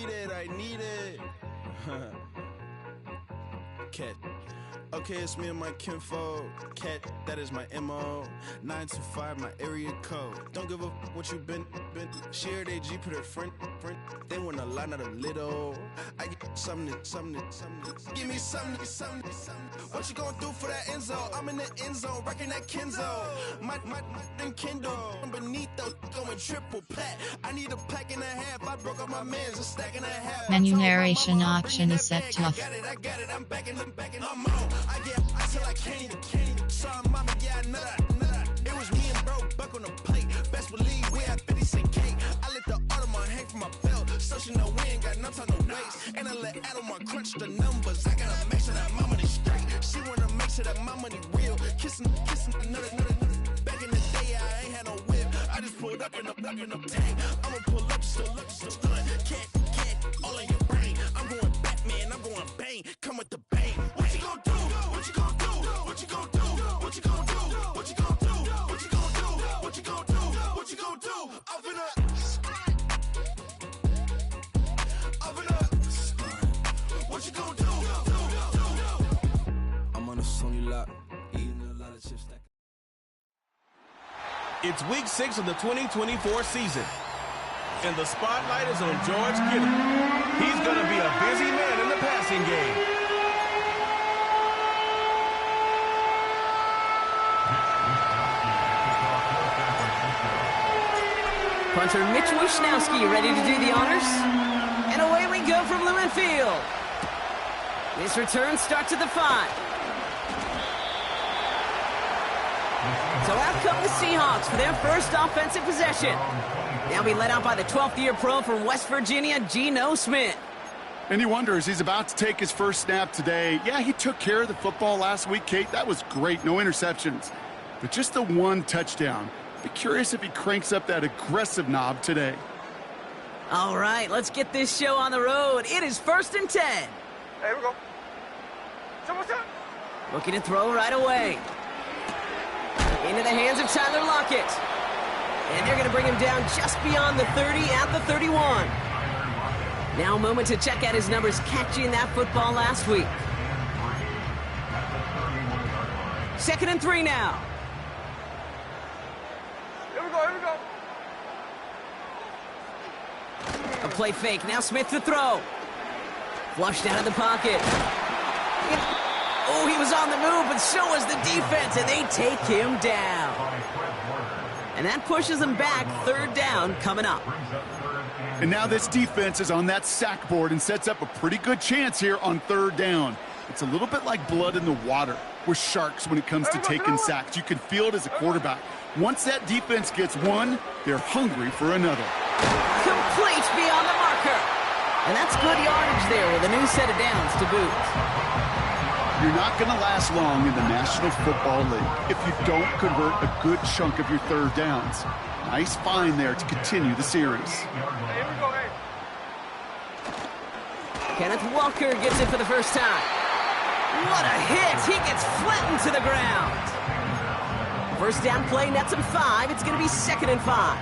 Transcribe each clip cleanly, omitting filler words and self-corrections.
need it. Cat. Okay, it's me and my kinfolk. Cat, that is my MO. 925, my area code. Don't give a what you been. Shared AG, put her friend. They want a lot, not a little. I get something. Give me something. What you gonna do for that end zone? I'm in the end zone, rocking that Kenzo. My Kindle. Beneath those going triple plat. I need a pack and a half. I broke up my man's a stack and a half. Menu narration option is set tough. I got it. I'm back and I'm on. I get till I can't even. Sorry, mama, yeah, nut. It was me and bro, buck on the plate. Best believe we had 50 cent cake. I let the Audemars hang from my belt, so she know we ain't got no time to waste. And I let Audemars crunch the numbers. I gotta make sure that my money straight. She wanna make sure that my money real. Kissing another. Back in the day, I ain't had no whip. I just pulled up in the tank. I'ma pull up just to stun. Cat, all in your brain. I'm going Batman, I'm going bang. Come with the bang. What you gonna do? What you gonna do? What you gonna do? What you gonna do? What you gonna do? What you gonna do? What you gonna do? What you gonna do? I'm finna. What you gonna do? I'm on a Sony lot, eating a lot of chips. It's week 6 of the 2024 season, and the spotlight is on George Kittle. He's going to be a busy man in the passing game. Punter Mitch Wishnowsky ready to do the honors. And away we go from Lumen Field. This return starts at the 5. So out come the Seahawks for their first offensive possession. They'll be led out by the 12th-year pro from West Virginia, Geno Smith. And he wonders, he's about to take his first snap today. Yeah, he took care of the football last week, Kate. That was great. No interceptions. But just the one touchdown. Be curious if he cranks up that aggressive knob today. All right, let's get this show on the road. It is 1st and 10. Here we go. What's up? Looking to throw right away. Into the hands of Tyler Lockett. And they're going to bring him down just beyond the 30 at the 31. Now a moment to check out his numbers catching that football last week. 2nd and 3 now. Here we go. A play fake. Now Smith to throw. Flushed out of the pocket. Oh, he was on the move, but so was the defense, and they take him down. And that pushes them back. 3rd down coming up. And now this defense is on that sack board and sets up a pretty good chance here on 3rd down. It's a little bit like blood in the water with sharks when it comes to taking sacks. You can feel it as a quarterback. Once that defense gets one, they're hungry for another. Complete beyond the marker. And that's good yardage there with a new set of downs to boot. You're not going to last long in the National Football League if you don't convert a good chunk of your 3rd downs. Nice find there to continue the series. Here we go, hey. Kenneth Walker gets it for the first time. What a hit! He gets flattened to the ground. First down play nets him 5. It's going to be 2nd and 5.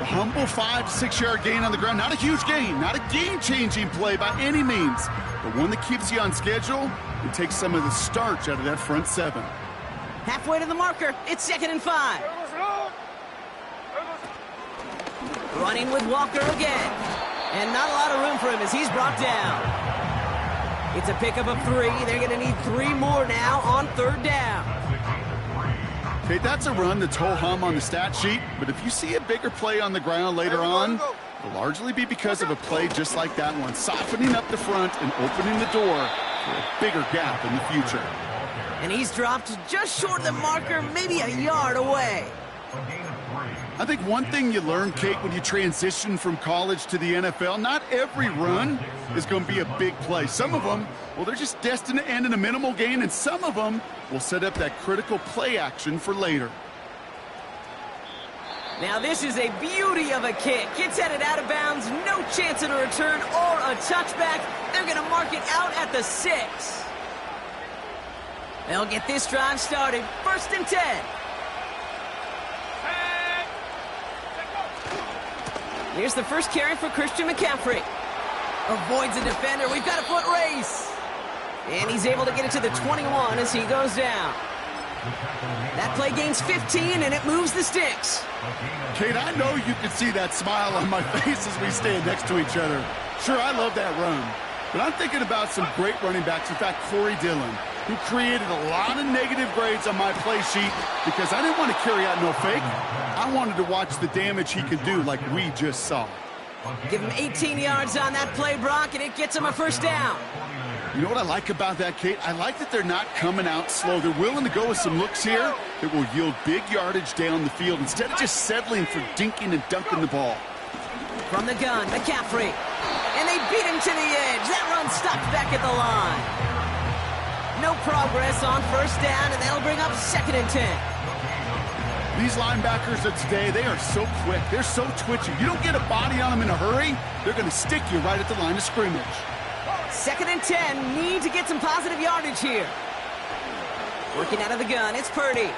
A humble 5 to 6 yard gain on the ground. Not a huge gain, not a game-changing play by any means, but one that keeps you on schedule and takes some of the starch out of that front 7. Halfway to the marker. It's 2nd and 5. Running with Walker again. And not a lot of room for him as he's brought down. It's a pickup of 3. They're going to need 3 more now on 3rd down. Okay, that's a run that's ho-hum on the stat sheet, but if you see a bigger play on the ground later on, it'll largely be because of a play just like that one, softening up the front and opening the door for a bigger gap in the future. And he's dropped just short of the marker, maybe a yard away. I think one thing you learn, Kate, when you transition from college to the NFL, not every run is going to be a big play. Some of them, well, they're just destined to end in a minimal gain, and some of them will set up that critical play action for later. Now this is a beauty of a kick. It's headed out of bounds, no chance at a return or a touchback. They're going to mark it out at the 6. They'll get this drive started. 1st and 10. Here's the first carry for Christian McCaffrey. Avoids a defender. We've got a foot race. And he's able to get it to the 21 as he goes down. That play gains 15, and it moves the sticks. Kate, I know you can see that smile on my face as we stand next to each other. Sure, I love that run. But I'm thinking about some great running backs. In fact, Corey Dillon, who created a lot of negative grades on my play sheet because I didn't want to carry out no fake. I wanted to watch the damage he could do like we just saw. Give him 18 yards on that play, Brock, and it gets him a first down. You know what I like about that, Kate? I like that they're not coming out slow. They're willing to go with some looks here that will yield big yardage down the field instead of just settling for dinking and dunking the ball. From the gun, McCaffrey. And they beat him to the edge. That run stopped back at the line. No progress on first down, and that'll bring up 2nd and 10. These linebackers of today, they are so quick. They're so twitchy. You don't get a body on them in a hurry, they're going to stick you right at the line of scrimmage. 2nd and 10. Need to get some positive yardage here. Working out of the gun, it's Purdy.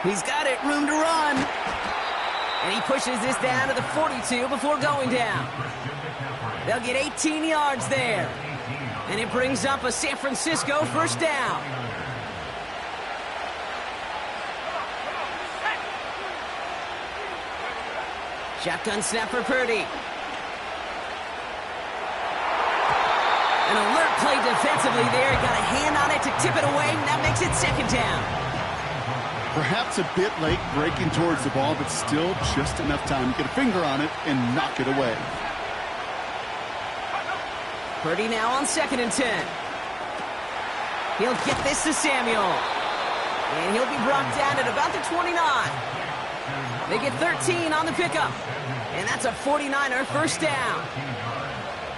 He's got it, room to run. And he pushes this down to the 42 before going down. They'll get 18 yards there. And it brings up a San Francisco first down. Shotgun snap for Purdy. An alert play defensively there. Got a hand on it to tip it away, and that makes it 2nd down. Perhaps a bit late breaking towards the ball, but still just enough time to get a finger on it and knock it away. Purdy now on 2nd and 10. He'll get this to Samuel. And he'll be brought down at about the 29. They get 13 on the pickup. And that's a 49er first down.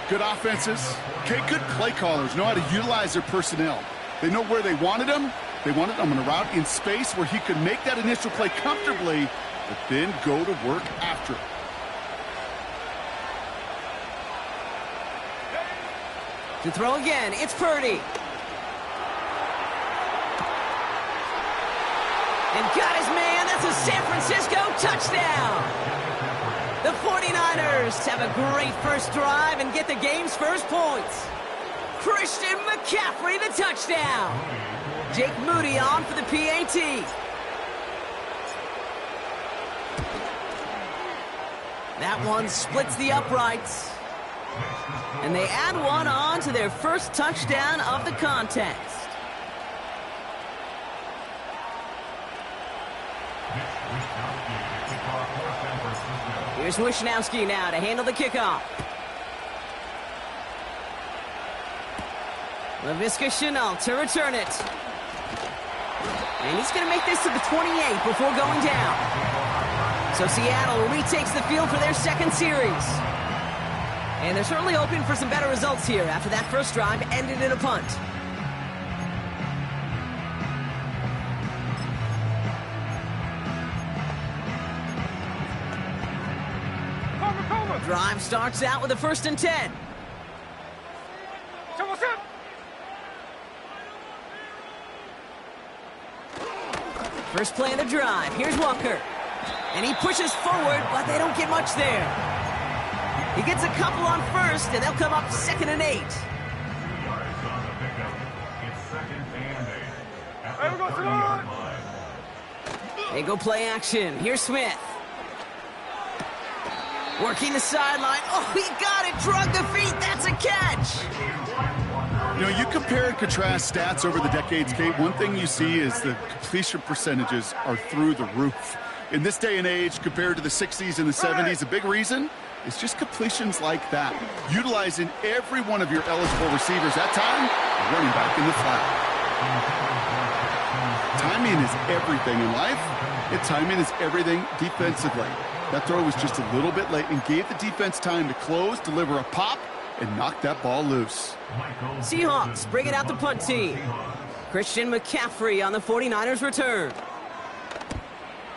Good offenses. Okay, good play callers know how to utilize their personnel. They know where they wanted them. They wanted them on a route in space where he could make that initial play comfortably, but then go to work after it. To throw again, it's Purdy. And got his man. That's a San Francisco touchdown. The 49ers have a great first drive and get the game's first points. Christian McCaffrey, the touchdown. Jake Moody on for the PAT. That one splits the uprights. And they add one on to their first touchdown of the contest. Here's Wishnowski now to handle the kickoff. Laviska Shenault to return it. And he's going to make this to the 28 before going down. So Seattle retakes the field for their 2nd series. And they're certainly hoping for some better results here after that first drive ended in a punt. Drive starts out with a 1st and 10. First play of the drive. Here's Walker. And he pushes forward, but they don't get much there. He gets a couple on first, and they'll come up 2nd and 8. They go play action. Here's Smith. Working the sideline. Oh, he got it. Drug the feet. That's a catch. You know, you compare and contrast stats over the decades, Kate. One thing you see is the completion percentages are through the roof. In this day and age, compared to the 60s and the 70s, a big reason is just completions like that. Utilizing every one of your eligible receivers. That time, running back in the flat. Timing is everything in life, and timing is everything defensively. That throw was just a little bit late and gave the defense time to close, deliver a pop, and knock that ball loose. Seahawks bring it out the punt team. Christian McCaffrey on the 49ers return.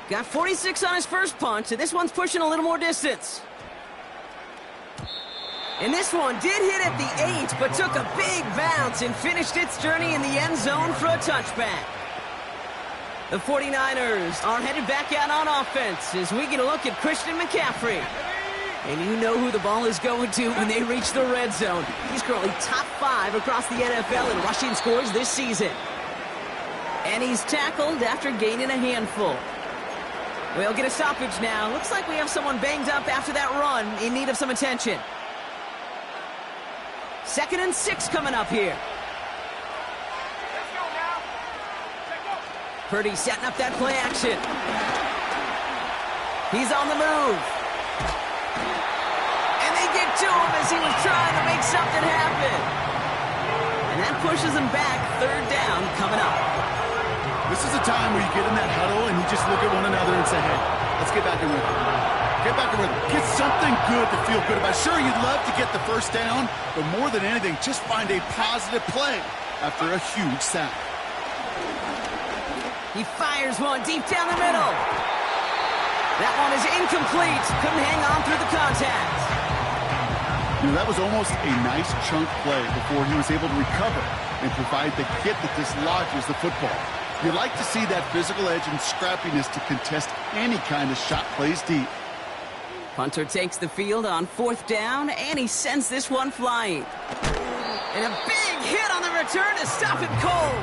Got 46 on his first punt, and this one's pushing a little more distance. And this one did hit at the 8, but took a big bounce and finished its journey in the end zone for a touchback. The 49ers are headed back out on offense as we get a look at Christian McCaffrey. And you know who the ball is going to when they reach the red zone. He's currently top 5 across the NFL in rushing scores this season. And he's tackled after gaining a handful. We'll get a stoppage now. Looks like we have someone banged up after that run, in need of some attention. 2nd and 6 coming up here. Let's go now. Let's go. Purdy setting up that play action. He's on the move. And they get to him as he was trying to make something happen. And that pushes him back. 3rd down coming up. This is a time where you get in that huddle and you just look at one another and say, hey, let's get back in rhythm. Get back in rhythm. Get something good to feel good about. Sure, you'd love to get the first down, but more than anything, just find a positive play after a huge sack. He fires one deep down the middle. That one is incomplete. Couldn't hang on through the contact. You know, that was almost a nice chunk play before he was able to recover and provide the hit that dislodges the football. You like to see that physical edge and scrappiness to contest any kind of shot plays deep. Punter takes the field on 4th down, and he sends this one flying. And a big hit on the return to stop it cold.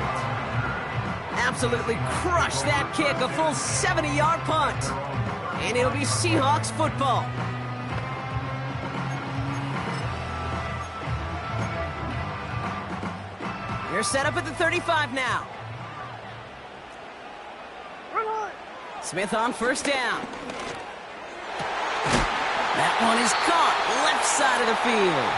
Absolutely crushed that kick, a full 70-yard punt. And it'll be Seahawks football. They're set up at the 35 now. Smith on 1st down. That one is caught left side of the field.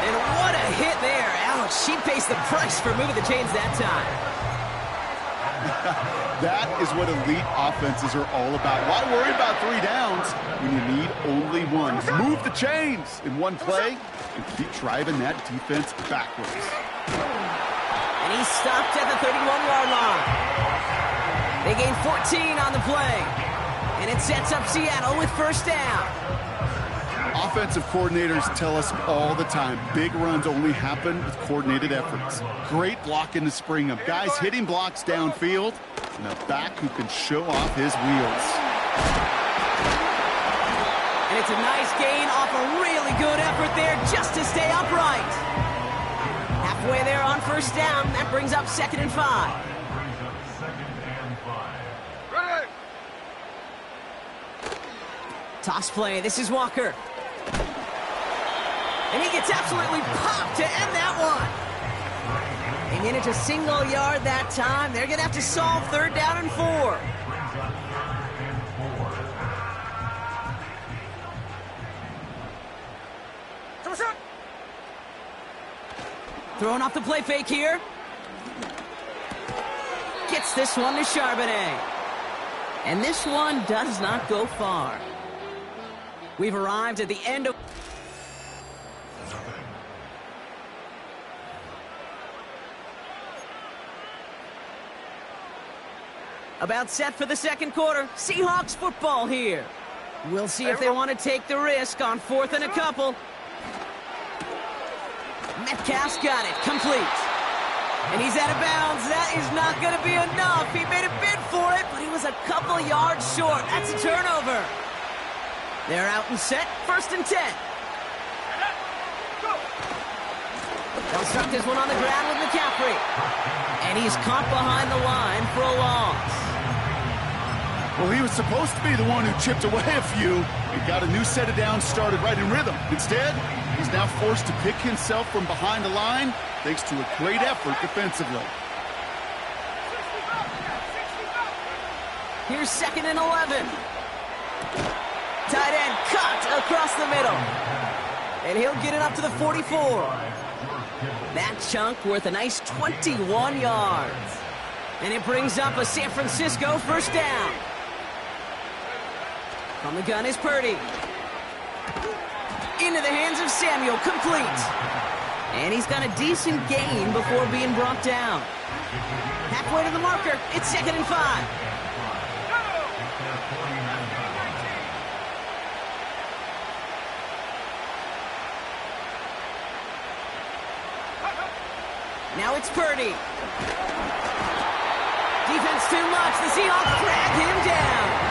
And what a hit there. Ouch, she pays the price for moving the chains that time. That is what elite offenses are all about. Why worry about 3 downs when you need only one? Move the chains in one play and keep driving that defense backwards. And he's stopped at the 31-yard line. They gain 14 on the play. And it sets up Seattle with 1st down. Offensive coordinators tell us all the time, big runs only happen with coordinated efforts. Great blocking to spring them. Guys hitting blocks downfield, and a back who can show off his wheels. And it's a nice gain off a really good effort there just to stay upright. Halfway there on 1st down. That brings up 2nd and 5. Ready. Toss play. This is Walker. And he gets absolutely popped to end that one. And in it a single yard that time. They're going to have to solve 3rd down and 4. Throwing off the play fake here. Gets this one to Charbonnet. And this one does not go far. We've arrived at the end of... About set for the 2nd quarter. Seahawks football here. We'll see if they want to take the risk on 4th and a couple. Metcalf's got it. Complete. And he's out of bounds. That is not going to be enough. He made a bid for it, but he was a couple yards short. That's a turnover. They're out and set. 1st and 10. They'll start this one on the ground with McCaffrey. And he's caught behind the line for a loss. Well, he was supposed to be the one who chipped away a few and got a new set of downs started right in rhythm. Instead, he's now forced to pick himself from behind the line thanks to a great effort defensively. Here's 2nd and 11. Tight end cut across the middle. And he'll get it up to the 44. That chunk worth a nice 21 yards. And it brings up a San Francisco 1st down. On the gun is Purdy. Into the hands of Samuel, complete. And he's got a decent gain before being brought down. Halfway to the marker, it's 2nd and 5. Now it's Purdy. Defense too much. The Seahawks drag him down.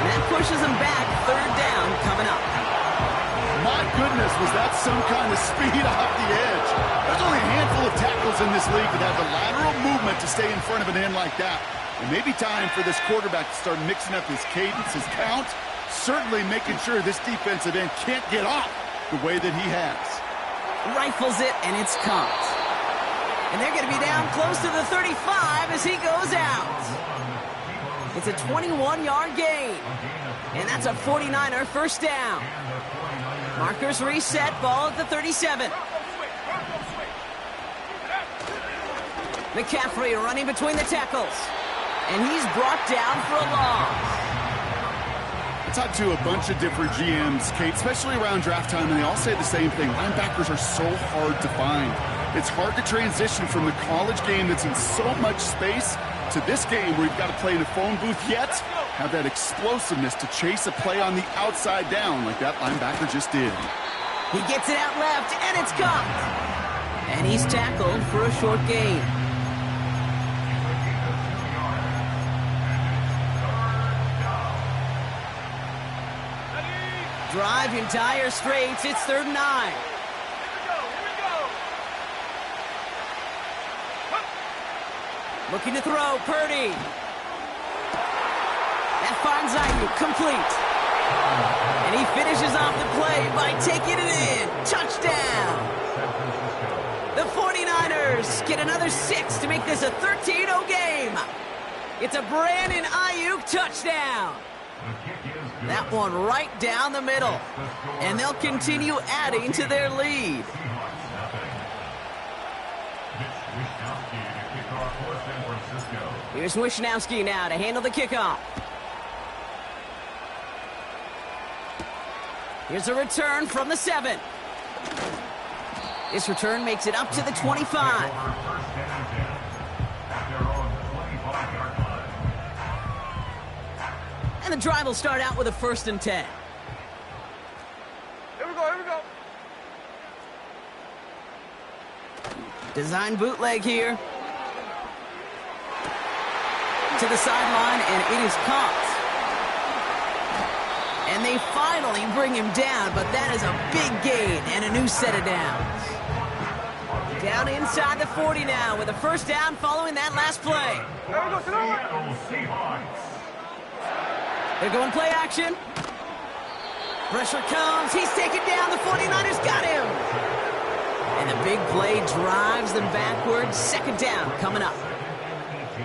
And that pushes them back. Third down coming up. My goodness, was that some kind of speed off the edge. There's only a handful of tackles in this league that have the lateral movement to stay in front of an end like that. It may be time for this quarterback to start mixing up his cadence, his count, certainly making sure this defensive end can't get off the way that he has. Rifles it, and it's caught. And they're going to be down close to the 35 as he goes out. It's a 21-yard gain. And that's a 49er first down. Markers reset, ball at the 37. McCaffrey running between the tackles. And he's brought down for a loss. I talked to a bunch of different GMs, Kate, especially around draft time, and they all say the same thing. Linebackers are so hard to find. It's hard to transition from the college game that's in so much space to this game where you've got to play in a phone booth, yet have that explosiveness to chase a play on the outside down like that linebacker just did. He gets it out left, and it's caught. And he's tackled for a short gain. Drive entire straights. It's 3rd and 9. Looking to throw, Purdy. That finds Ayuk, complete. And he finishes off the play by taking it in. Touchdown. The 49ers get another 6 to make this a 13-0 game. It's a Brandon Ayuk touchdown. That one right down the middle. And they'll continue adding to their lead. Here's Wishnowski now to handle the kickoff. Here's a return from the 7. This return makes it up to the 25. And the drive will start out with a 1st and 10. Here we go. Design bootleg here. To the sideline, and it is caught. And they finally bring him down, but that is a big gain and a new set of downs. Down inside the 40 now with a first down following that last play. They're going play action. Pressure comes. He's taken down. The 49ers got him. And the big play drives them backwards. 2nd down coming up.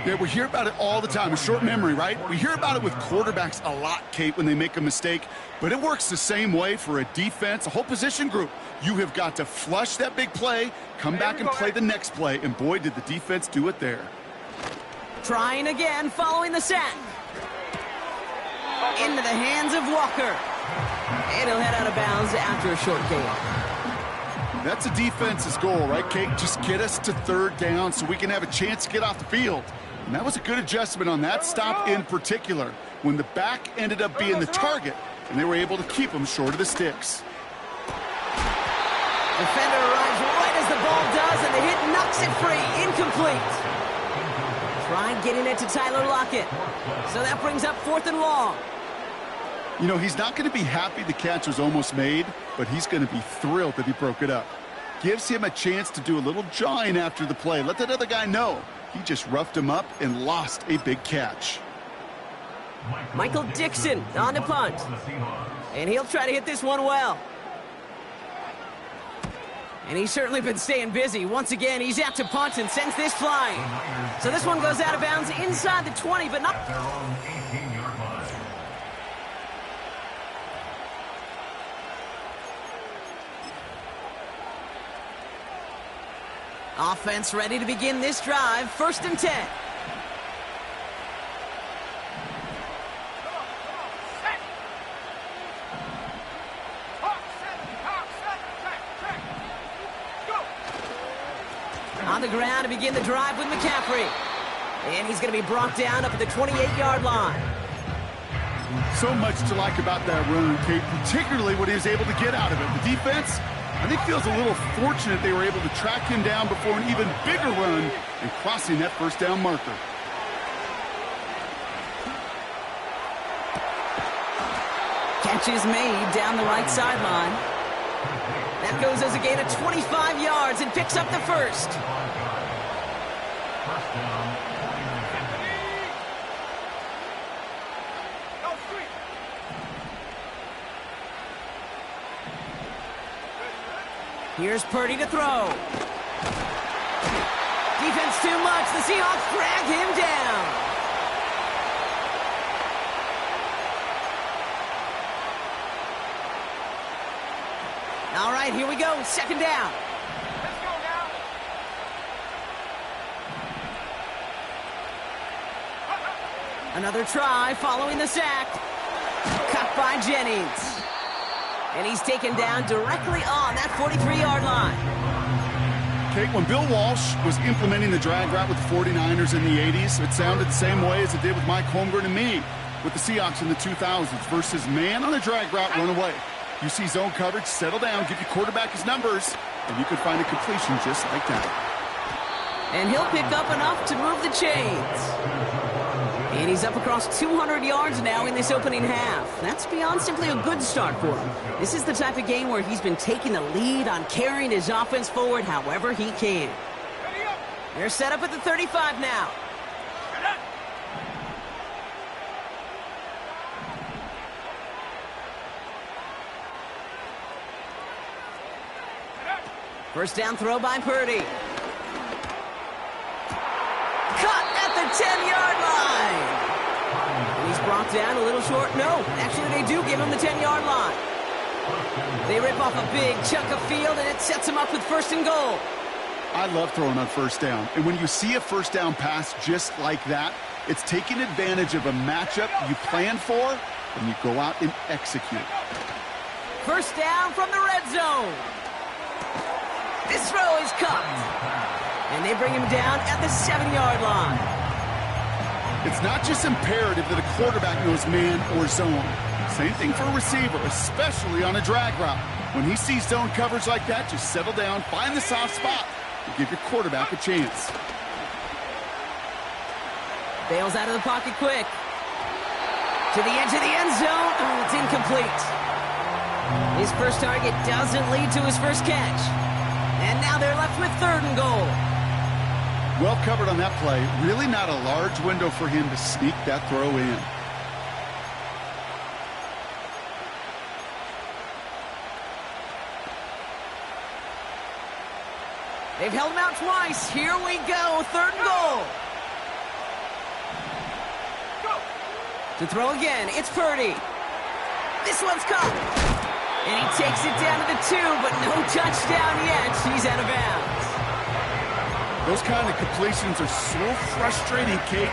Yeah, we hear about it all the time. A short memory, right? We hear about it with quarterbacks a lot, Kate, when they make a mistake. But it works the same way for a defense, a whole position group. You have got to flush that big play, come back and play the next play. And boy, did the defense do it there. Trying again following the sack. Into the hands of Walker. And he'll head out of bounds after a short gain. That's a defense's goal, right, Kate? Just get us to 3rd down so we can have a chance to get off the field. And that was a good adjustment on that stop in particular, when the back ended up being the target, and they were able to keep him short of the sticks. Defender arrives right as the ball does, and the hit knocks it free. Incomplete. Tried getting it to Tyler Lockett. So that brings up 4th and long. You know, he's not going to be happy the catch was almost made, but he's going to be thrilled that he broke it up. Gives him a chance to do a little jawing after the play. Let that other guy know. He just roughed him up and lost a big catch. Michael Dixon on the punt. And he'll try to hit this one well. And he's certainly been staying busy. Once again, he's out to punt and sends this flying. So this one goes out of bounds inside the 20, but not... Offense ready to begin this drive. 1st and 10. On the ground to begin the drive with McCaffrey. And he's going to be brought down up at the 28-yard line. So much to like about that run, Kate, particularly what he was able to get out of it. The defense, I think, feels a little fortunate they were able to track him down before an even bigger run and crossing that 1st down marker. is made down the right sideline. That goes as a gain of 25 yards and picks up the first. Here's Purdy to throw. Defense too much. The Seahawks drag him down. All right, here we go. Second down. Let's go now. Another try following the sack. Cut by Jennings. And he's taken down directly on that 43-yard line. Kate, when Bill Walsh was implementing the drag route with the 49ers in the 80s, it sounded the same way as it did with Mike Holmgren and me with the Seahawks in the 2000s versus man on a drag route, run away. You see zone coverage, settle down, give your quarterback his numbers, and you can find a completion just like that. And he'll pick up enough to move the chains. And he's up across 200 yards now in this opening half. That's beyond simply a good start for him. This is the type of game where he's been taking the lead on carrying his offense forward however he can. They're set up at the 35 now. First down throw by Purdy. Cut at the 10-yard line. And he's brought down a little short. No, actually they do give him the 10-yard line. They rip off a big chunk of field, and it sets him up with first and goal. I love throwing on first down. And when you see a first down pass just like that, it's taking advantage of a matchup you planned for, and you go out and execute. First down from the red zone. This throw is caught. And they bring him down at the 7-yard line. It's not just imperative that a quarterback knows man or zone. Same thing for a receiver, especially on a drag route. When he sees zone coverage like that, just settle down, find the soft spot, and give your quarterback a chance. Bails out of the pocket quick. To the edge of the end zone. Oh, it's incomplete. His first target doesn't lead to his first catch. And now they're left with third and goal. Well covered on that play. Really not a large window for him to sneak that throw in. They've held him out twice. Here we go. Third and goal. To throw again, it's Purdy. This one's caught. And he takes it down to the 2, but no touchdown yet. He's out of bounds. Those kind of completions are so frustrating, Kate.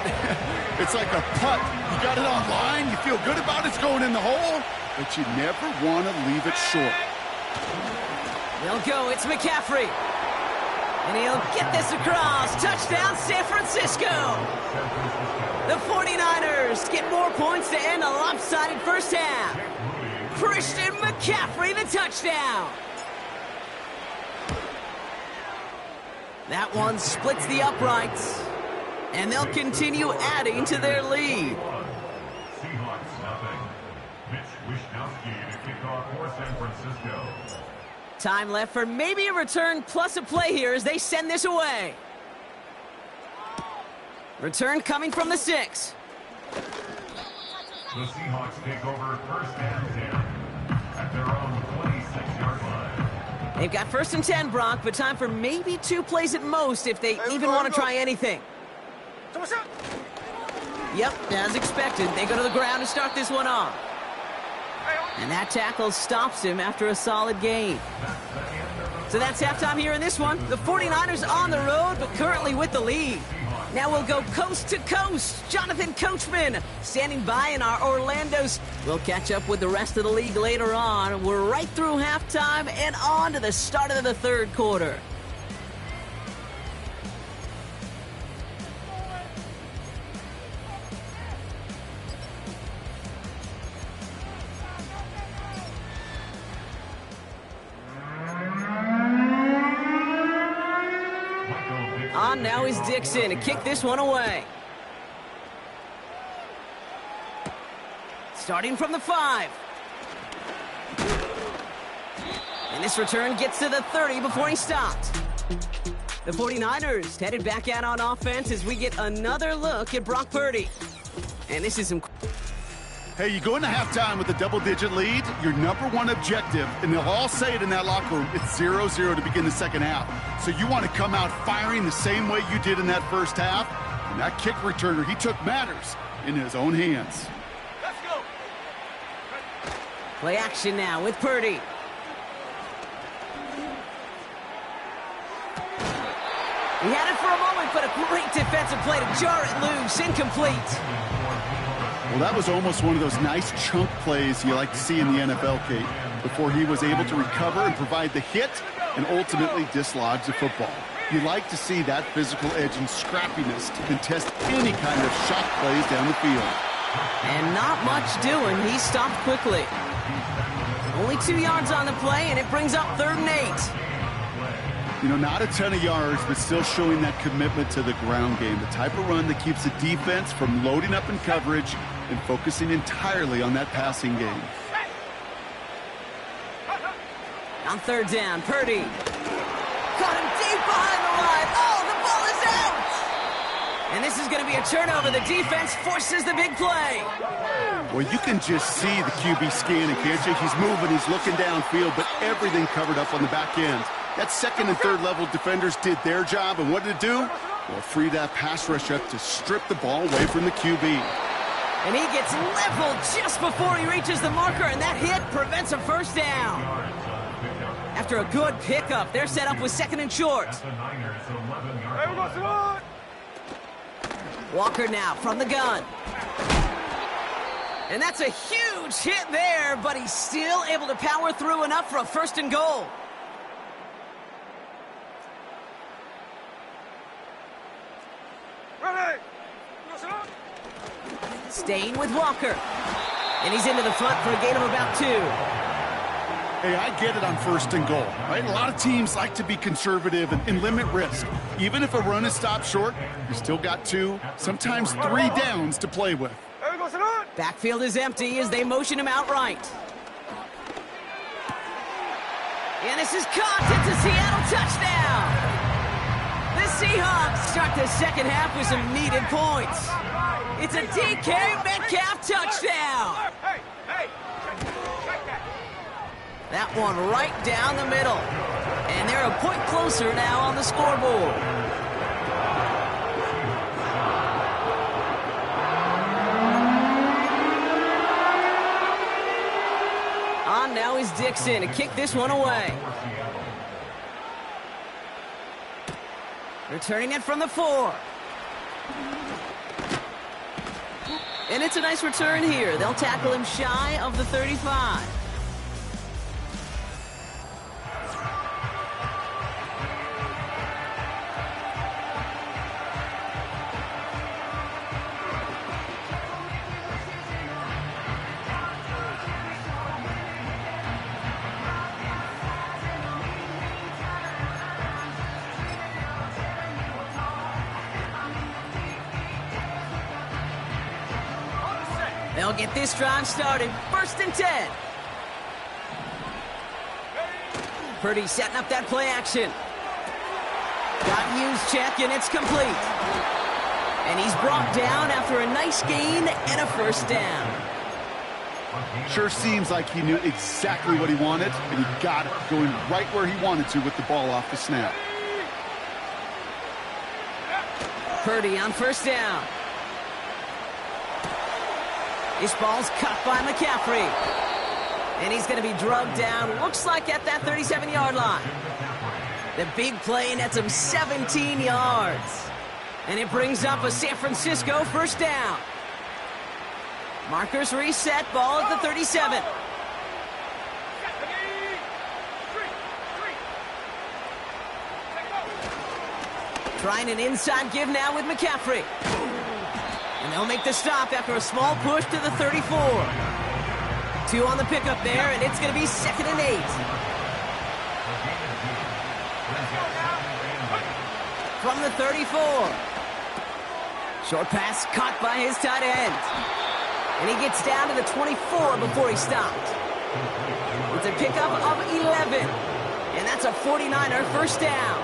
It's like a putt. You got it on line, you feel good about it's going in the hole, but you never want to leave it short. They'll go. It's McCaffrey. And he'll get this across. Touchdown, San Francisco. The 49ers get more points to end a lopsided first half. Christian McCaffrey, the touchdown. That one splits the uprights. And they'll continue adding to their lead. Seahawks nothing. Mitch Wishnowsky to kick off for San Francisco. Time left for maybe a return plus a play here as they send this away. Return coming from the 6. The Seahawks take over first and 10 at their own 26-yard line. They've got first and 10, Brock, but time for maybe 2 plays at most if they even want to try anything. Yep, as expected, they go to the ground to start this one off. And that tackle stops him after a solid gain. So that's halftime here in this one. The 49ers on the road, but currently with the lead. Now we'll go coast to coast. Jonathan Coachman standing by in our Orlando's. We'll catch up with the rest of the league later on. We're right through halftime and on to the start of the third quarter. On now is Dixon to kick this one away. Starting from the 5. And this return gets to the 30 before he stopped. The 49ers headed back out on offense as we get another look at Brock Purdy. And this is some... Hey, you go into halftime with a double-digit lead, your number one objective, and they'll all say it in that locker room, it's 0-0 to begin the second half. So you want to come out firing the same way you did in that first half. And that kick returner, he took matters in his own hands. Let's go. Play action now with Purdy. He had it for a moment, but a great defensive play to jar it loose. Incomplete. Well, that was almost one of those nice chunk plays you like to see in the NFL, Kate, before he was able to recover and provide the hit and ultimately dislodge the football. You like to see that physical edge and scrappiness to contest any kind of shot plays down the field. And not much doing. He stopped quickly. Only 2 yards on the play, and it brings up 3rd and 8. You know, not a ton of yards, but still showing that commitment to the ground game. The type of run that keeps the defense from loading up in coverage and focusing entirely on that passing game. On 3rd down, Purdy. Got him deep behind the line. Oh, the ball is out! And this is going to be a turnover. The defense forces the big play. Well, you can just see the QB scanning, can't you? He's moving, he's looking downfield, but everything covered up on the back end. That 2nd and 3rd level defenders did their job, and what did it do? Well, free that pass rush up to strip the ball away from the QB. And he gets leveled just before he reaches the marker, and that hit prevents a 1st down. After a good pickup, they're set up with 2nd and short. Walker now from the gun. And that's a huge hit there, but he's still able to power through enough for a 1st and goal. Staying with Walker. And he's into the front for a gain of about 2. Hey, I get it on 1st and goal, right? A lot of teams like to be conservative and limit risk. Even if a run is stopped short, you still got 2, sometimes 3 downs to play with. Backfield is empty as they motion him outright. And this is caught. It's a Seattle touchdown. The Seahawks start the second half with some needed points. It's a DK Metcalf touchdown. That one right down the middle. And they're a point closer now on the scoreboard. On now is Dixon to kick this one away. Returning it from the 4. And it's a nice return here. They'll tackle him shy of the 35. They'll get this drive started. 1st and 10. Purdy setting up that play action. Got used check, and it's complete. And he's brought down after a nice gain and a 1st down. Sure seems like he knew exactly what he wanted, and he got it going right where he wanted to with the ball off the snap. Purdy on 1st down. This ball's cut by McCaffrey. And he's going to be drugged down, looks like at that 37-yard line. The big play nets him 17 yards. And it brings up a San Francisco 1st down. Markers reset, ball at the 37. Trying an inside give now with McCaffrey. And they'll make the stop after a small push to the 34. 2 on the pickup there, and it's going to be 2nd and 8. From the 34. Short pass caught by his tight end. And he gets down to the 24 before he stopped. It's a pickup of 11. And that's a 49er first down.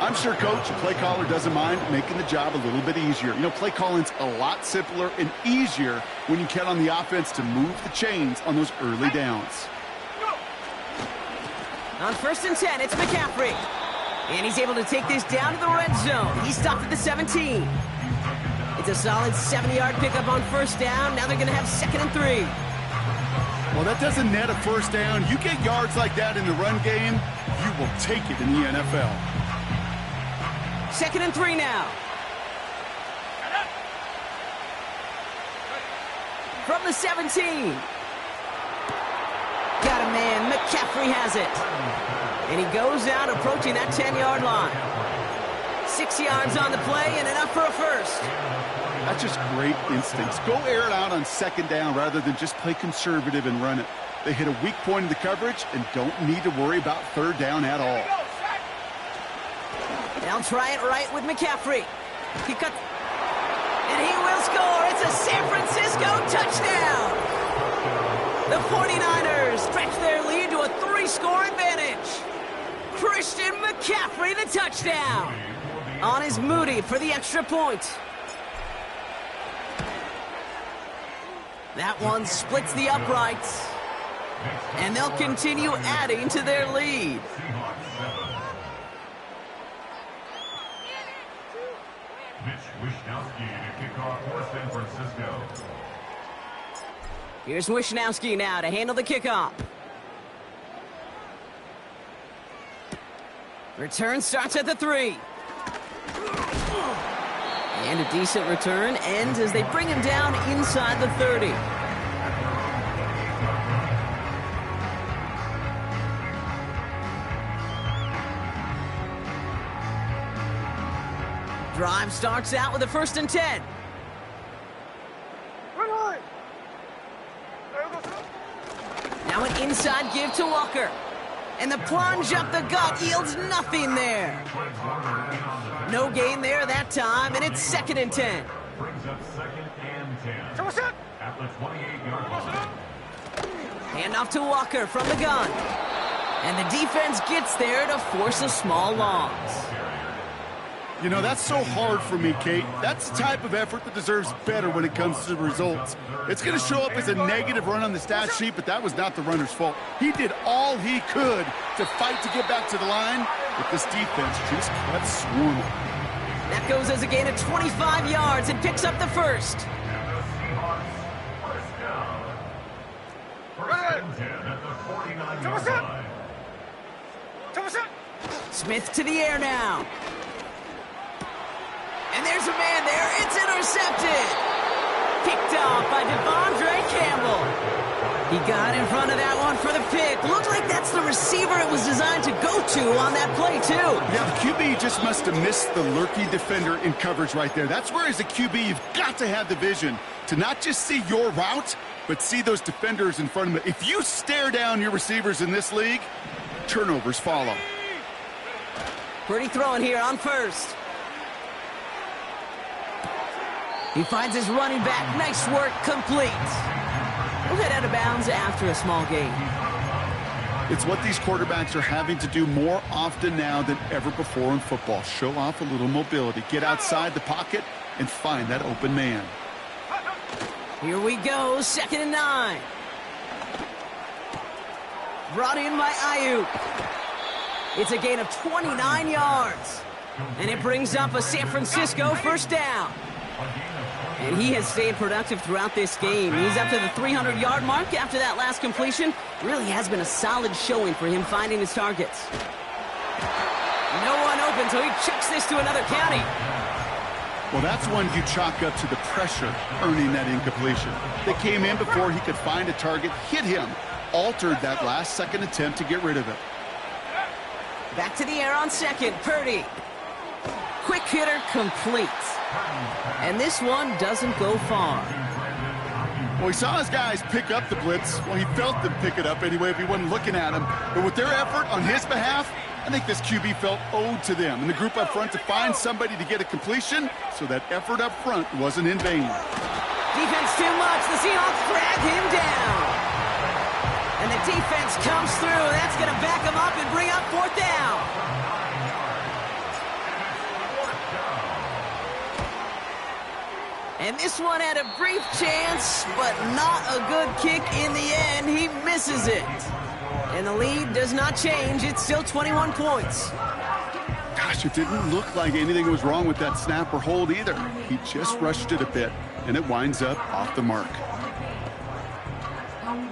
I'm sure Coach, the play caller, doesn't mind making the job a little bit easier. You know, play calling's a lot simpler and easier when you count on the offense to move the chains on those early downs. On 1st and 10, it's McCaffrey. And he's able to take this down to the red zone. He stopped at the 17. It's a solid 70-yard pickup on 1st down. Now they're going to have 2nd and 3. Well, that doesn't net a first down. You get yards like that in the run game, you will take it in the NFL. 2nd and 3 now. From the 17. Got a man. McCaffrey has it. And he goes out approaching that 10-yard line. 6 yards on the play and enough for a first. That's just great instincts. Go air it out on 2nd down rather than just play conservative and run it. They hit a weak point in the coverage and don't need to worry about 3rd down at all. They'll try it right with McCaffrey. He cut, and he will score. It's a San Francisco touchdown. The 49ers stretch their lead to a 3-score advantage. Christian McCaffrey, the touchdown. On is Moody for the extra point. That one splits the uprights. And they'll continue adding to their lead. Mitch Wishnowsky to kick off for San Francisco. Here's Wishnowsky now to handle the kickoff. Return starts at the 3. And a decent return ends as they bring him down inside the 30. Drive starts out with a 1st and 10. Now an inside give to Walker. And the plunge up the gut yields nothing there. No gain there that time, and it's 2nd and 10. Brings up 2nd and 10. At the 28-yard line. Handoff to Walker from the gun. And the defense gets there to force a small loss. You know, that's so hard for me, Kate. That's the type of effort that deserves better when it comes to the results. It's going to show up as a negative run on the stat sheet, but that was not the runner's fault. He did all he could to fight to get back to the line, but this defense just kept swarming. That goes as a gain of 25 yards and picks up the first. First down. 1st and 10 at the 49-yard line. Smith to the air now. And there's a man there. It's intercepted. Picked off by Devondre Campbell. He got in front of that one for the pick. Looked like that's the receiver it was designed to go to on that play, too. Yeah, the QB just must have missed the lurky defender in coverage right there. That's where, as a QB, you've got to have the vision to not just see your route, but see those defenders in front of you. If you stare down your receivers in this league, turnovers follow. Pretty throwing here on 1st. He finds his running back. Nice work, complete. We'll head out of bounds after a small gain. It's what these quarterbacks are having to do more often now than ever before in football. Show off a little mobility. Get outside the pocket and find that open man. Here we go, 2nd and 9. Brought in by Ayuk. It's a gain of 29 yards. And it brings up a San Francisco first down. And he has stayed productive throughout this game. He's up to the 300-yard mark after that last completion. Really has been a solid showing for him finding his targets. No one open, so he chucks this to another county. Well, that's one you chalk up to the pressure earning that incompletion. They came in before he could find a target, hit him, altered that last second attempt to get rid of it. Back to the air on 2nd, Purdy. Quick hitter complete. And this one doesn't go far. Well, he saw his guys pick up the blitz. Well, he felt them pick it up anyway if he wasn't looking at him. But with their effort on his behalf, I think this QB felt owed to them and the group up front to find somebody to get a completion, so that effort up front wasn't in vain. Defense too much. The Seahawks drag him down. defense comes through. That's going to back them up and bring up 4th down. And this one had a brief chance, but not a good kick in the end. He misses it. And the lead does not change. It's still 21 points. Gosh, it didn't look like anything was wrong with that snap or hold either. He just rushed it a bit, and it winds up off the mark.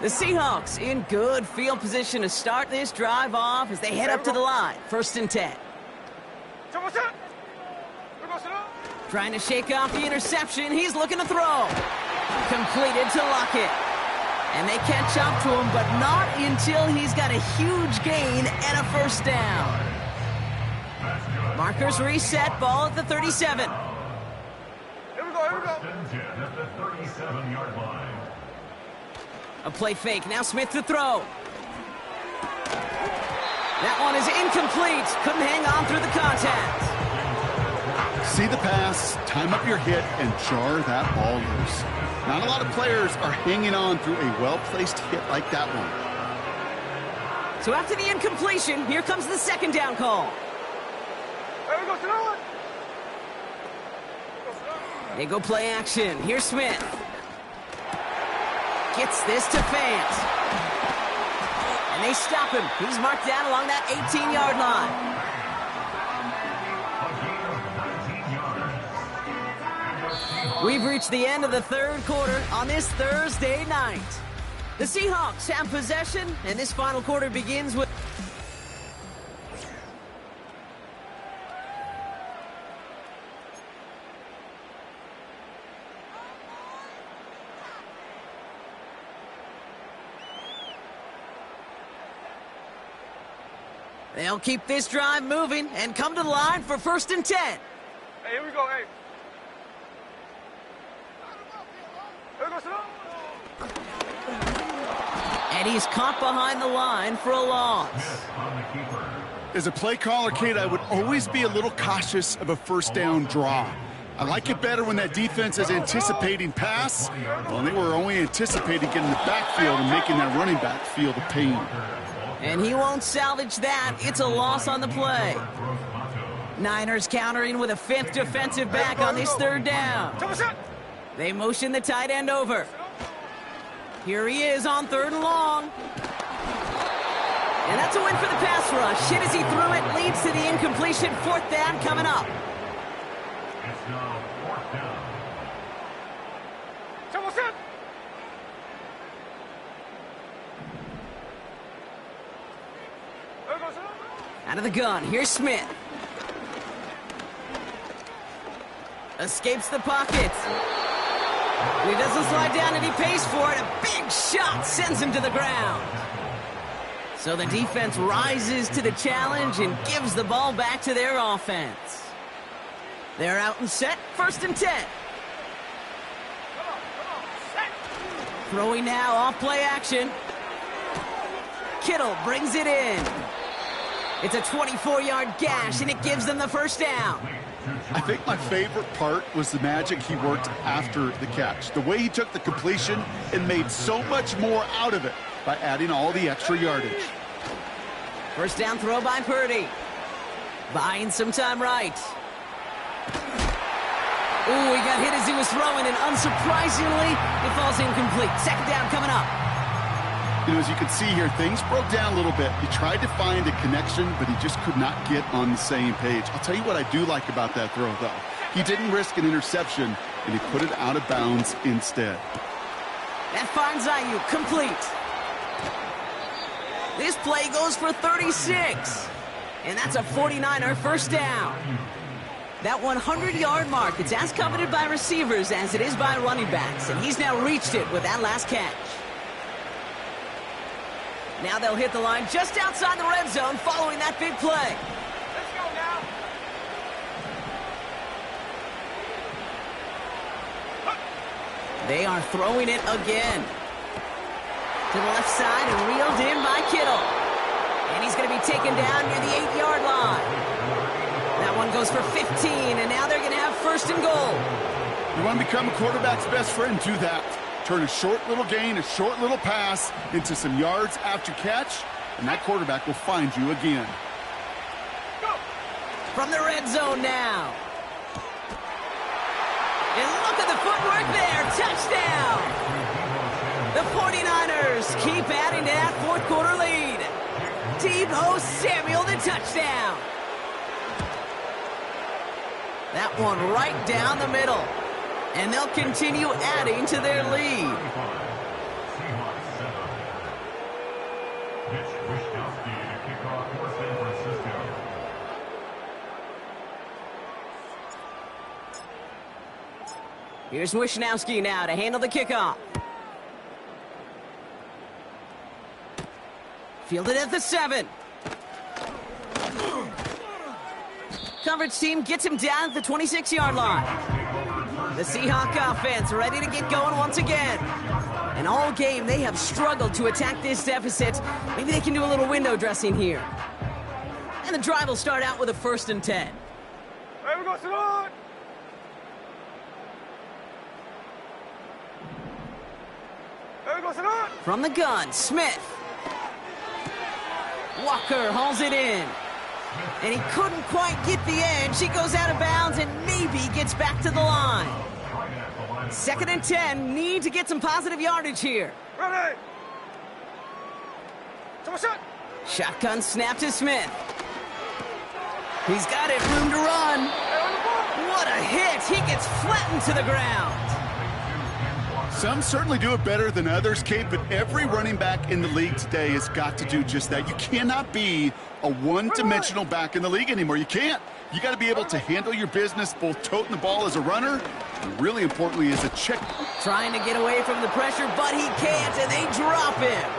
The Seahawks in good field position to start this drive off as they head up to the line. 1st and 10. Trying to shake off the interception. He's looking to throw. Completed to Lockett. And they catch up to him, but not until he's got a huge gain and a 1st down. Markers reset, ball at the 37. Here we go. At the 37-yard line. A play fake. Now Smith to throw. That one is incomplete. Couldn't hang on through the contact. See the pass, time up your hit, and jar that ball loose. Not a lot of players are hanging on through a well-placed hit like that one. So after the incompletion, here comes the 2nd down call. Here we go, throw it. They go play action. Here's Smith. Gets this to Fant. And they stop him. He's marked down along that 18-yard line. We've reached the end of the 3rd quarter on this Thursday night. The Seahawks have possession, and this final quarter begins with... They'll keep this drive moving and come to the line for 1st and 10. Hey, here we go, hey. Here we go, throw. And he's caught behind the line for a loss. As a play caller, Kate, I would always be a little cautious of a 1st down draw. I like it better when that defense is anticipating pass. Well, they were only anticipating getting the backfield and making that running back feel the pain. And he won't salvage that. It's a loss on the play. Niners countering with a 5th defensive back on this 3rd down. They motion the tight end over. Here he is on 3rd and long. And that's a win for the pass rush. Hit as he threw it, leads to the incompletion. 4th down coming up. It's now 4th down. Out of the gun, here's Smith. Escapes the pocket. He doesn't slide down and he pays for it. A big shot sends him to the ground. So the defense rises to the challenge and gives the ball back to their offense. They're out and set, 1st and 10. Throwing now, off play action. Kittle brings it in. It's a 24-yard gash, and it gives them the 1st down. I think my favorite part was the magic he worked after the catch. The way he took the completion and made so much more out of it by adding all the extra yardage. 1st down throw by Purdy. Buying some time right. Ooh, he got hit as he was throwing, and unsurprisingly, it falls incomplete. 2nd down coming up. You know, as you can see here, things broke down a little bit. He tried to find a connection, but he just could not get on the same page. I'll tell you what I do like about that throw, though. He didn't risk an interception, and he put it out of bounds instead. That finds Ayuk complete. This play goes for 36. And that's a 49er 1st down. That 100-yard mark, it's as coveted by receivers as it is by running backs. And he's now reached it with that last catch. Now they'll hit the line just outside the red zone following that big play. Let's go now. They are throwing it again. To the left side and reeled in by Kittle. And he's going to be taken down near the 8-yard line. That one goes for 15, and now they're going to have 1st and goal. You want to become a quarterback's best friend, do that. Turn a short little gain, a short little pass into some yards after catch, and that quarterback will find you again. From the red zone now. And look at the footwork there. Touchdown. The 49ers keep adding to that fourth quarter lead. Deebo Samuel, the touchdown. That one right down the middle. And they'll continue adding to their lead. Seahawks 7. Mitch Wischnowski to kick off for San Francisco. Here's Wischnowski now to handle the kickoff. Fielded at the 7. Coverage team gets him down at the 26-yard line. The Seahawk offense ready to get going once again. And all game, they have struggled to attack this deficit. Maybe they can do a little window dressing here. And the drive will start out with a 1st and 10. Hey, we go, sit on! Hey, we go, sit on! From the gun, Smith. Walker hauls it in. And he couldn't quite get the edge. He goes out of bounds and maybe gets back to the line. 2nd and 10. Need to get some positive yardage here. Ready! Shot! Shotgun snap to Smith. He's got it, room to run. What a hit. He gets flattened to the ground. Some certainly do it better than others, Kate, but every running back in the league today has got to do just that. You cannot be a one-dimensional back in the league anymore. You can't. You got to be able to handle your business, both toting the ball as a runner, and really importantly as a check. Trying to get away from the pressure, but he can't, and they drop him.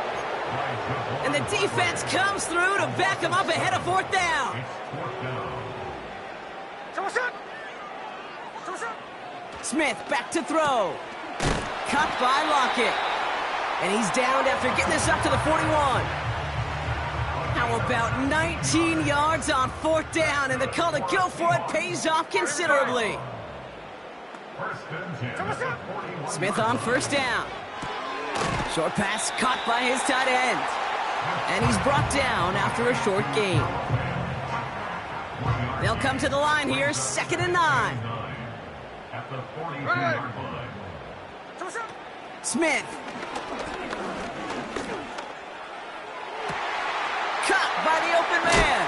And the defense comes through to back him up ahead of 4th down. Smith back to throw. Cut by Lockett. And he's downed after getting this up to the 41. How about 19 yards on 4th down, and the call to go for it pays off considerably. Smith on 1st down. Short pass caught by his tight end. And he's brought down after a short gain. They'll come to the line here, 2nd and 9. At the 42-yard line. Smith. Cut by the open man.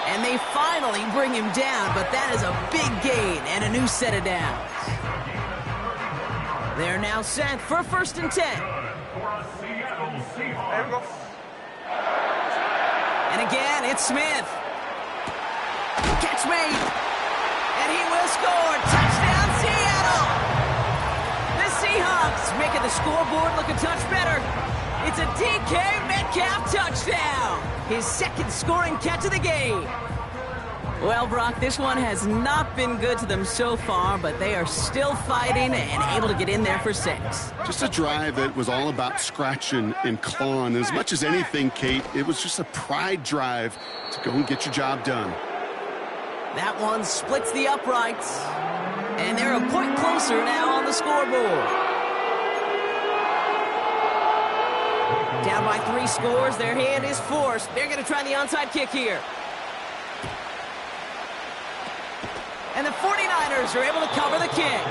And they finally bring him down, but that is a big gain and a new set of downs. They're now set for 1st and 10. There we go. And again, it's Smith. Catch made. And he will score. Touchdown, Seattle. The Seahawks making the scoreboard look a touch better. It's a DK Metcalf touchdown. His 2nd scoring catch of the game. Well, Brock, this one has not been good to them so far, but they are still fighting and able to get in there for 6. Just a drive that was all about scratching and clawing. As much as anything, Kate, it was just a pride drive to go and get your job done. That one splits the uprights, and they're a point closer now on the scoreboard. Down by 3 scores, their hand is forced. They're going to try the onside kick here. And the 49ers are able to cover the kick.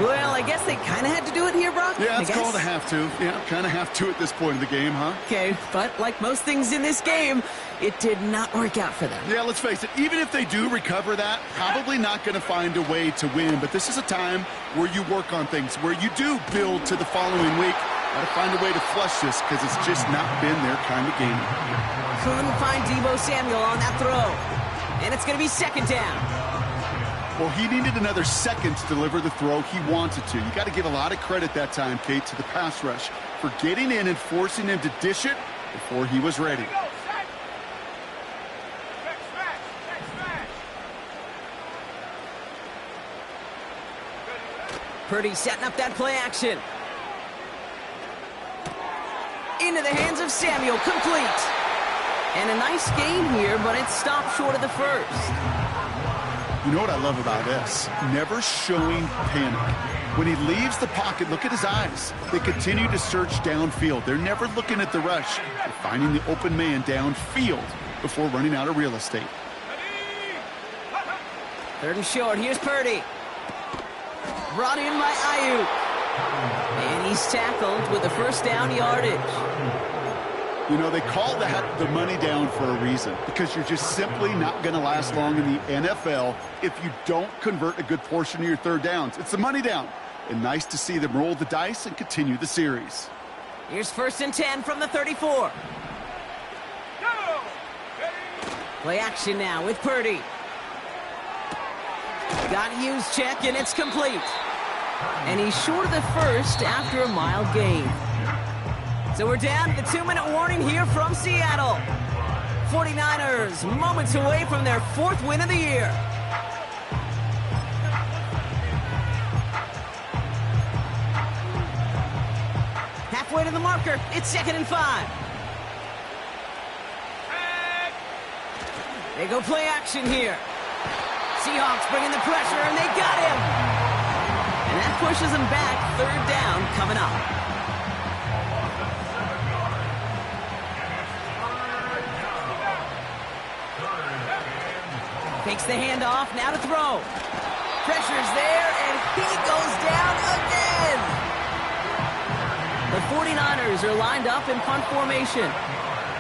Well, I guess they kind of had to do it here, Brock. Yeah, it's called a have to. Yeah, kind of have to at this point of the game, huh? Okay, but like most things in this game, it did not work out for them. Yeah, let's face it, even if they do recover that, probably not going to find a way to win. But this is a time where you work on things, where you do build to the following week. Got to find a way to flush this because it's just not been their kind of game. Couldn't find Deebo Samuel on that throw. And it's going to be 2nd down. Well, he needed another second to deliver the throw he wanted to. You got to give a lot of credit that time, Kate, to the pass rush for getting in and forcing him to dish it before he was ready. Purdy setting up that play action. Into the hands of Samuel, complete. And a nice gain here, but it stopped short of the 1st. You know what I love about this? Never showing panic. When he leaves the pocket, look at his eyes. They continue to search downfield. They're never looking at the rush. They're finding the open man downfield before running out of real estate. 3rd and short. Here's Purdy. Brought in by Ayuk. And he's tackled with the first down yardage. You know, they call that the money down for a reason, because you're just simply not going to last long in the NFL if you don't convert a good portion of your 3rd downs. It's the money down. And nice to see them roll the dice and continue the series. Here's 1st and 10 from the 34. Play action now with Purdy. Got used check, and it's complete. And he's short of the first after a mile gain. So we're down to the 2-minute warning here from Seattle. 49ers moments away from their 4th win of the year. Halfway to the marker. It's 2nd and 5. They go play action here. Seahawks bringing the pressure, and they got him. And that pushes them back. 3rd down coming up. Takes the handoff, now to throw. Pressure's there, and he goes down again. The 49ers are lined up in punt formation.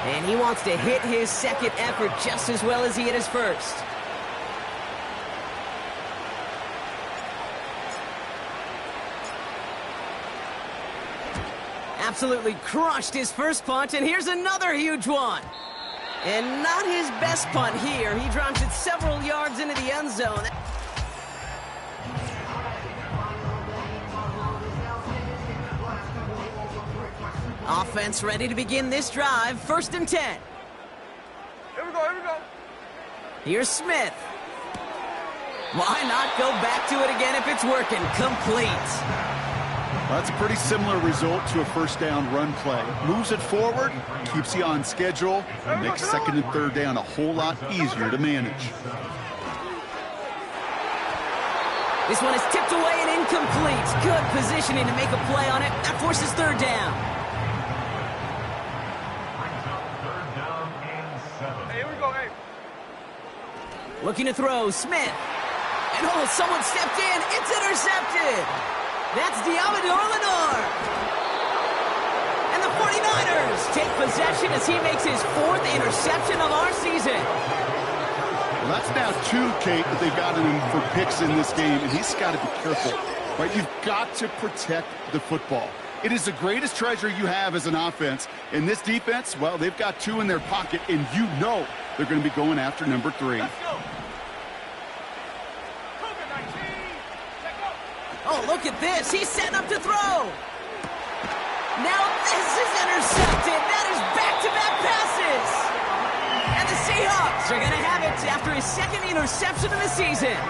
And he wants to hit his 2nd effort just as well as he hit his 1st. Absolutely crushed his 1st punt, and here's another huge one. And not his best punt here. He drives it several yards into the end zone. Offense ready to begin this drive. 1st and 10. Here we go, here we go. Here's Smith. Why not go back to it again if it's working? Complete. Well, that's a pretty similar result to a 1st down run play. Moves it forward, keeps you on schedule, and makes 2nd and 3rd down a whole lot easier to manage. This one is tipped away and incomplete. Good positioning to make a play on it. That forces 3rd down. Hey, here we go, hey. Looking to throw, Smith. And oh, someone stepped in. It's intercepted. That's Deommodore Lenoir. And the 49ers take possession as he makes his 4th interception of our season. Well, that's now 2, Kate, that they've gotten him for picks in this game, and he's got to be careful. Right? You've got to protect the football. It is the greatest treasure you have as an offense. And this defense, well, they've got 2 in their pocket, and you know they're going to be going after number 3. Let's go. Oh, look at this. He's setting up to throw. Now this is intercepted. That is back-to-back passes. And the Seahawks are going to have it after his 2nd interception of the season.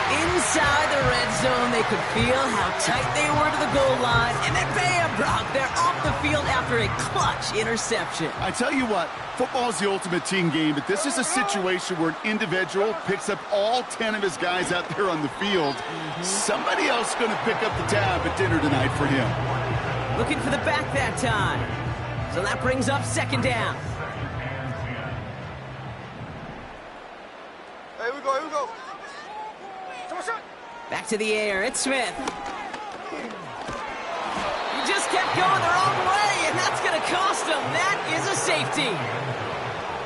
Inside the red zone, they could feel how tight they were to the goal line. And then bam, Brock, they're off the field after a clutch interception. I tell you what, football is the ultimate team game, but this is a situation where an individual picks up all 10 of his guys out there on the field. Somebody else is going to pick up the tab at dinner tonight for him. Looking for the back that time. So that brings up 2nd down. Here we go, here we go. Back to the air, it's Smith. He just kept going the wrong way, and that's going to cost him. That is a safety.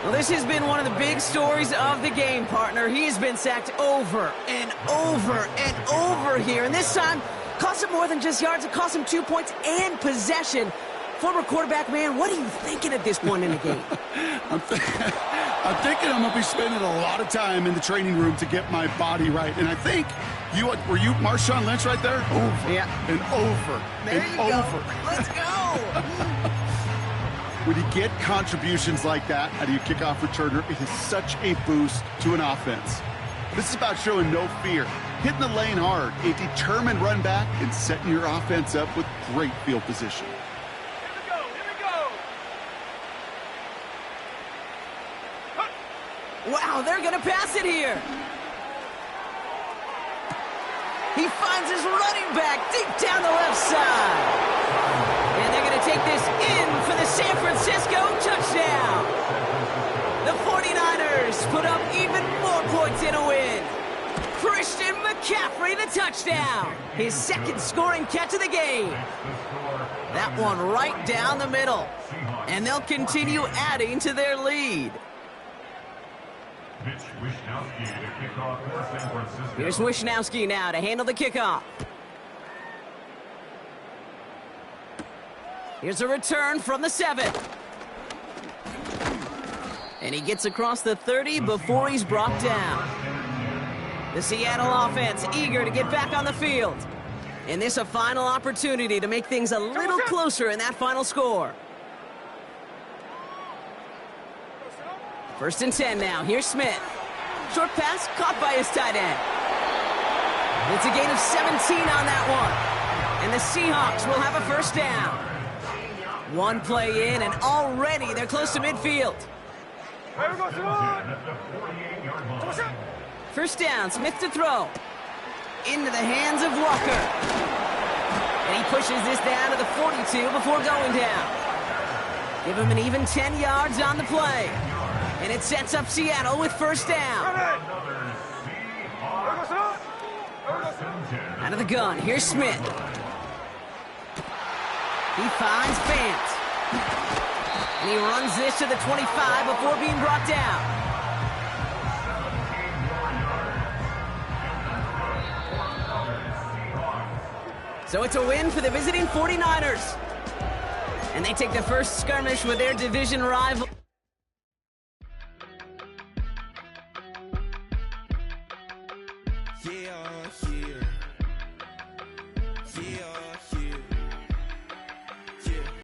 Well, this has been one of the big stories of the game, partner. He has been sacked over and over and over here, and this time cost him more than just yards. It cost him 2 points and possession. Former quarterback, man, what are you thinking at this point in the game? I'm thinking I'm going to be spending a lot of time in the training room to get my body right. And I think, were you Marshawn Lynch right there? Over and over there and you over. Go. Let's go. When you get contributions like that out of your kickoff returner, it is such a boost to an offense. This is about showing no fear, hitting the lane hard, a determined run back, and setting your offense up with great field position. Wow, they're going to pass it here. He finds his running back deep down the left side. And they're going to take this in for the San Francisco touchdown. The 49ers put up even more points in a win. Christian McCaffrey, the touchdown. His second scoring catch of the game. That one right down the middle. And they'll continue adding to their lead. Mitch Wishnowsky to kick off for San Francisco. Here's Wishnowsky now to handle the kickoff. Here's a return from the 7. And he gets across the 30 before he's brought down. The Seattle offense eager to get back on the field. And this a final opportunity to make things a little closer in that final score. 1st and 10 now. Here's Smith. Short pass caught by his tight end. It's a gain of 17 on that one. And the Seahawks will have a 1st down. One play in, and already they're close to midfield. Here we go, Simon. 1st down, Smith to throw. Into the hands of Walker. And he pushes this down to the 42 before going down. Give him an even 10 yards on the play. And it sets up Seattle with 1st down. Out of the gun, here's Smith. He finds Fant. And he runs this to the 25 before being brought down. So it's a win for the visiting 49ers. And they take the first skirmish with their division rival.